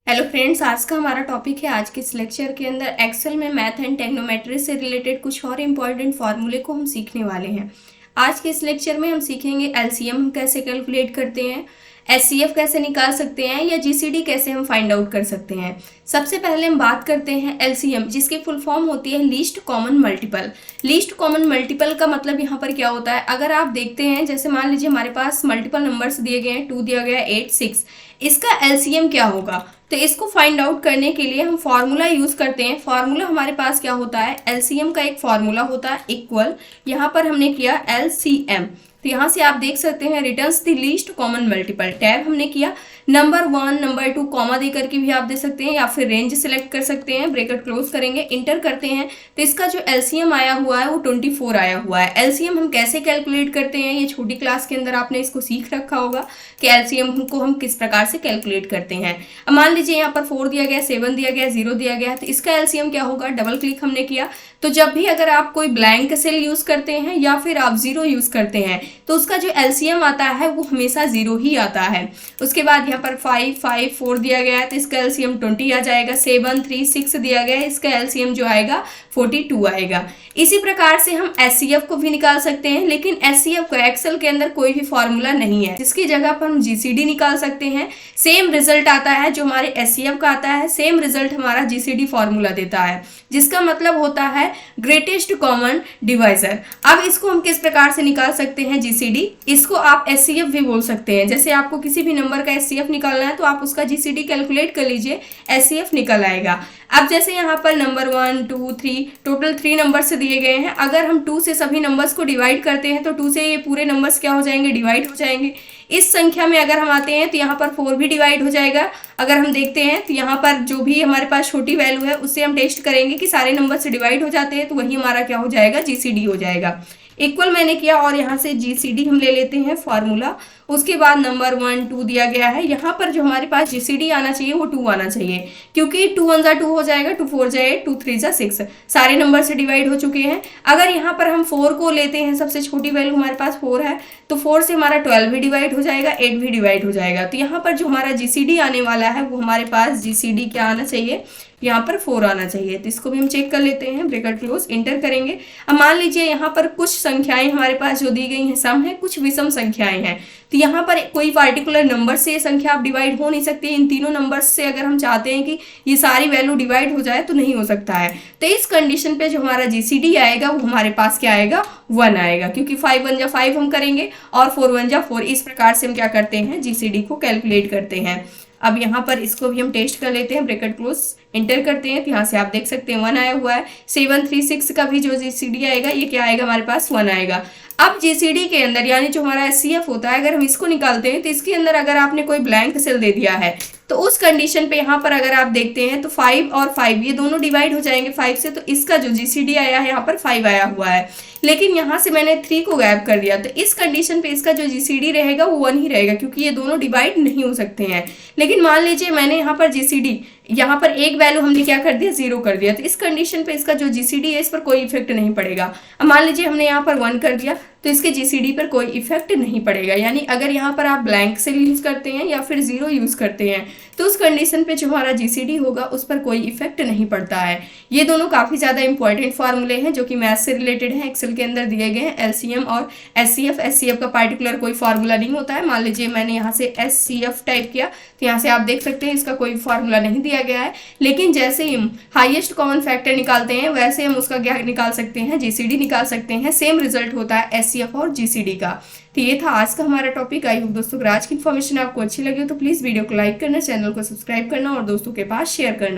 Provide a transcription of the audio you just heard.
Hello friends, आज का हमारा टॉपिक है। आज के इस लेक्चर के अंदर एक्सेल में मैथ एंड टेक्नोमेट्री से रिलेटेड कुछ और इम्पॉर्टेंट फार्मूले को हम सीखने वाले हैं। आज के इस लेक्चर में हम सीखेंगे एलसीएम हम कैसे कैलकुलेट करते हैं, एचसीएफ कैसे निकाल सकते हैं या जीसीडी कैसे हम फाइंड आउट कर सकते हैं। सबसे पहले हम बात करते हैं एलसीएम, जिसकी फुल फॉर्म होती है least common multiple. Least common multiple का मतलब यहाँ पर क्या होता है, अगर आप देखते हैं जैसे मान लीजिए हमारे पास मल्टीपल नंबर्स दिए गए हैं, 2 दिया गया है, 8, 6, इसका एलसीएम क्या होगा। तो इसको फाइंड आउट करने के लिए हम फार्मूला यूज करते हैं। फार्मूला हमारे पास क्या होता है, एलसीएम का एक फार्मूला होता है इक्वल, यहाँ पर हमने किया एलसीएम, तो यहाँ से आप देख सकते हैं returns the least common multiple. Tab हमने किया, नंबर 1 नंबर 2 कॉमा दे करके भी आप दे सकते हैं या फिर रेंज सिलेक्ट कर सकते हैं, ब्रैकेट क्लोज करेंगे, इंटर करते हैं, तो इसका जो एलसीएम आया हुआ है वो 24 आया हुआ है। एलसीएम हम कैसे कैलकुलेट करते हैं, ये छोटी क्लास के अंदर आपने इसको सीख रखा होगा कि एलसीएम को हम किस प्रकार से कैलकुलेट करते हैं। अब मान लीजिए यहाँ पर 4 दिया गया, 7 दिया गया, 0 दिया गया, तो इसका एलसीएम क्या होगा, डबल क्लिक हमने किया, तो जब भी अगर आप कोई ब्लैंक सेल यूज करते हैं या फिर आप 0 यूज करते हैं तो उसका जो एलसीएम आता है वो हमेशा 0 ही आता है। उसके बाद यहाँ पर 5, 5, 4 दिया गया है तो इसका एलसीएम 20 आ जाएगा। 7, 3, 6 दिया गया है, इसका एलसीएम जो आएगा 42 आएगा। इसी प्रकार से हम एचसीएफ को भी निकाल सकते हैं, लेकिन एचसीएफ को एक्सेल के अंदर कोई भी फॉर्मूला नहीं है, जिसकी जगह पर हम जीसीडी निकाल सकते हैं। सेम रिजल्ट आता है जो हमारे एचसीएफ का आता है, सेम रिजल्ट हमारा जीसीडी फॉर्मूला देता है, जिसका मतलब होता है ग्रेटेस्ट कॉमन डिवाइजर। अब इसको हम किस प्रकार से निकाल सकते हैं जीसीडी, इसको आप एचसीएफ भी बोल सकते हैं। जैसे आपको किसी भी नंबर का एचसीएफ निकालना है तो आप उसका जीसीडी कैलकुलेट कर लीजिए, एचसीएफ निकल आएगा। अब जैसे यहाँ पर नंबर 1, 2, 3 टोटल 3 नंबर से दिए गए हैं, अगर हम 2 से सभी नंबर्स को डिवाइड करते हैं तो 2 से ये पूरे नंबर्स क्या हो जाएंगे, डिवाइड हो जाएंगे। इस संख्या में अगर हम आते हैं तो यहाँ पर 4 भी डिवाइड हो जाएगा। अगर हम देखते हैं तो यहाँ पर जो भी हमारे पास छोटी वैल्यू है उससे हम टेस्ट करेंगे कि सारे नंबर से डिवाइड हो जाते हैं, तो वही हमारा क्या हो जाएगा, जीसीडी हो जाएगा। इक्वल मैंने किया और यहाँ से जीसीडी हम ले लेते हैं फॉर्मूला। उसके बाद नंबर 1, 2 दिया गया है, यहाँ पर जो हमारे पास जीसीडी आना चाहिए वो 2 आना चाहिए, क्योंकि 2 1 जा 2 हो जाएगा, 2 4 जा 8, 2 3 जा 6, सारे नंबर से डिवाइड हो चुके हैं। अगर यहाँ पर हम 4 को लेते हैं, सबसे छोटी वैल्यू हमारे पास 4 है, तो 4 से हमारा 12 भी डिवाइड हो जाएगा, 8 भी डिवाइड हो जाएगा। तो यहाँ पर जो हमारा जीसीडी आने वाला है वो हमारे पास जीसीडी क्या आना चाहिए, यहाँ पर 4 आना चाहिए। तो इसको भी हम चेक कर लेते हैं, ब्रैकेट क्लोज, इंटर करेंगे। अब मान लीजिए यहाँ पर कुछ संख्याएं हमारे पास जो दी गई हैं सम है, कुछ विषम संख्याएं हैं, तो यहाँ पर कोई पार्टिकुलर नंबर से ये संख्या आप डिवाइड हो नहीं सकती। इन तीनों नंबर्स से अगर हम चाहते हैं कि ये सारी वैल्यू डिवाइड हो जाए तो नहीं हो सकता है। तो इस कंडीशन पे जो हमारा जीसीडी आएगा वो हमारे पास क्या आएगा, 1 आएगा, क्योंकि 5 1 जा 5 हम करेंगे और 4 1 जा 4। इस प्रकार से हम क्या करते हैं, जीसीडी को कैलकुलेट करते हैं। अब यहाँ पर इसको भी हम टेस्ट कर लेते हैं, ब्रैकेट क्लोज, इंटर करते हैं, तो यहाँ से आप देख सकते हैं 1 आया हुआ है। 7 3 6 का भी जो जीसीडी आएगा ये क्या आएगा, हमारे पास 1 आएगा। अब जीसीडी के अंदर यानी जो हमारा एचसीएफ होता है, अगर हम इसको निकालते हैं तो इसके अंदर अगर आपने कोई ब्लैंक सेल दे दिया है तो उस कंडीशन पे यहाँ पर अगर आप देखते हैं तो 5 और 5 ये दोनों डिवाइड हो जाएंगे 5 से, तो इसका जो जीसीडी आया है यहाँ पर 5 आया हुआ है, लेकिन यहाँ से मैंने 3 को गायब कर दिया, तो इस कंडीशन पे इसका जो जीसीडी रहेगा वो 1 ही रहेगा, क्योंकि ये दोनों डिवाइड नहीं हो सकते हैं। लेकिन मान लीजिए मैंने यहाँ पर जीसीडी, यहाँ पर एक वैल्यू हमने क्या कर दिया, 0 कर दिया, तो इस कंडीशन पे इसका जो जीसीडी है इस पर कोई इफेक्ट नहीं पड़ेगा। अब मान लीजिए हमने यहाँ पर 1 कर दिया तो इसके जीसीडी पर कोई इफेक्ट नहीं पड़ेगा। यानी अगर यहाँ पर आप ब्लैंक सेल यूज करते हैं या फिर 0 यूज करते हैं तो उस कंडीशन पे जो हमारा जीसीडी होगा उस पर कोई इफेक्ट नहीं पड़ता है। ये दोनों काफी ज्यादा इंपॉर्टेंट फार्मूले हैं जो कि मैथ से रिलेटेड हैं, एक्सेल के अंदर दिए गए हैं। एलसीएम और एचसीएफ, एचसीएफ का पार्टिकुलर कोई फार्मूला नहीं होता है। मान लीजिए मैंने यहाँ से एचसीएफ टाइप किया तो यहाँ से आप देख सकते हैं इसका कोई फार्मूला नहीं दिया गया है, लेकिन जैसे ही हम हाईएस्ट कॉमन फैक्टर निकालते हैं वैसे हम उसका क्या निकाल सकते हैं, जीसीडी निकाल सकते हैं। सेम रिजल्ट होता है एचसीएफ और जीसीडी का। तो ये था आज का हमारा टॉपिक। आई होप दोस्तों अगर आज की इन्फॉर्मेशन आपको अच्छी लगी हो तो प्लीज वीडियो को लाइक करना, चैनल को सब्सक्राइब करना और दोस्तों के पास शेयर करना।